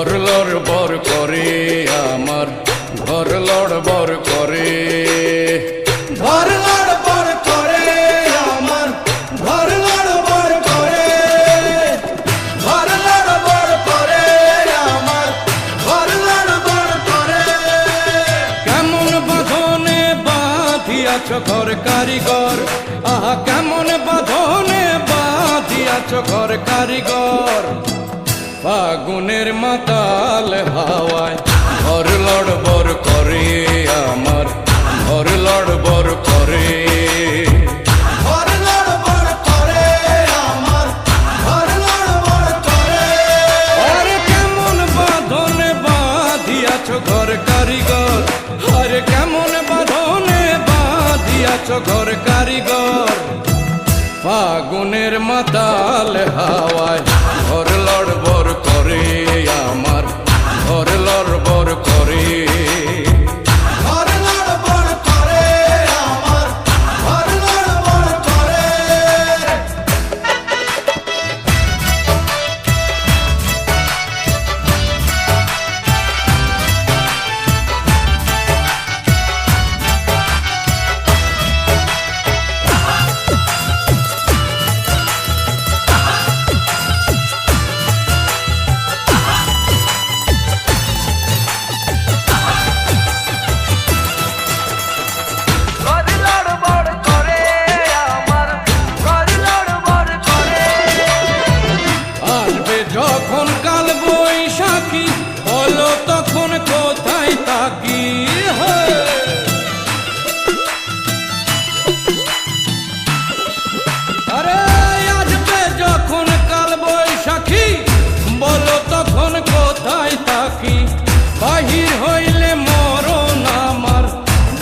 ঘর লড়বড় করে আমার ঘর লড়বড় করে ঘর লড়বড় করে আমার ঘর লড়বড় করে ঘর লড়বড় করে আমার ঘর লড়বড় করে কেমন বাঁধনে বাঁধিয়াছ ঘর কারিগর আহা কেমন বাঁধনে বাঁধিয়াছ ঘর কারিগর ফাগুনের মাতাল হাওয়ায় ঘর লড়বড় করে আমার ঘর লড়বড় করে ঘর লড়বড় করে আমার ঘর লড়বড় করে আরে কেমন বাঁধনে বাঁধিয়াছ ঘর কারিগর আরে কেমন বাঁধনে বাঁধিয়াছ ঘর কারিগর ফাগুনের মাতাল হাওয়ায় ঘর লড়বড় করে আমার ঘর লড়বড় করে ঘর লড়বড় করে আমার ঘর লড়বড় করে আসবে যখন কাল বৈশাখী হলো তখন কোথায় থাকি আরে আসবে যখন কাল বৈশাখী বলো তখন কোথায় থাকি বাহির হইলে মরণ আমার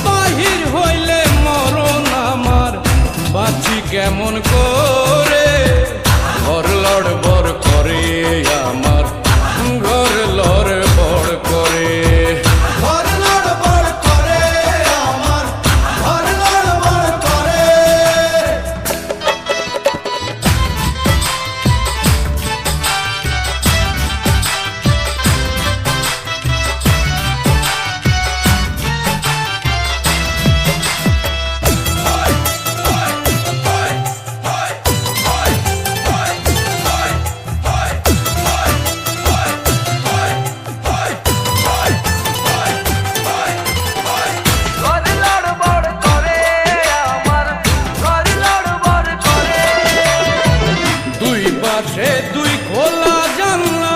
বাহির হইলে মরণ আমার বাঁচি কেমন করে ঘর লড়বড় করে আমার ঘর লড়বড় করে ঘর লড়বড় করে আমার ঘর লড়বড় করে দুই পাশে দুই খোলা জানলা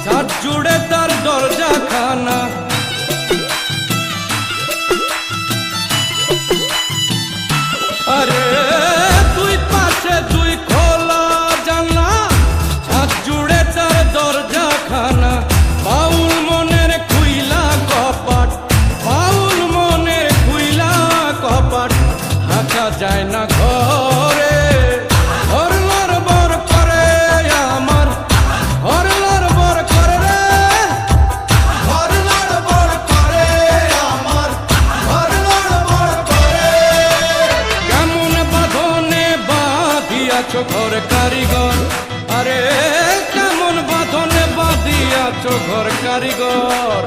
ছাদ জুড়ে তার দরজা খানা আরে দুই পাশে দুই খোলা জানলা ছাদ জুড়ে তার দরজা খানা বাউল মনের খুইলা কপাট বাউল মনের খুইলা কপাট হাঁকা যায় না ঘরে ঘর লড়বড় করে আমার ঘর লড়বড় করে রে ঘর লড়বড় করে আমার ঘর লড়বড় করে কেমন বাঁধনে বাঁধিয়াছ ঘর কারিগর আরে কেমন বাঁধনে বাঁধিয়াছ ঘর কারিগর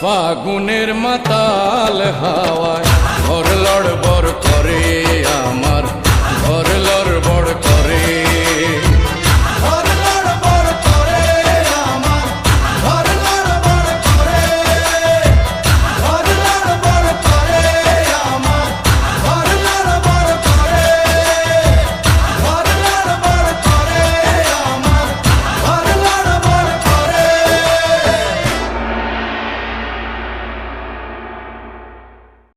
ফাগুনের মাতাল হাওয়ায় ঘর লড়বড় করে আমার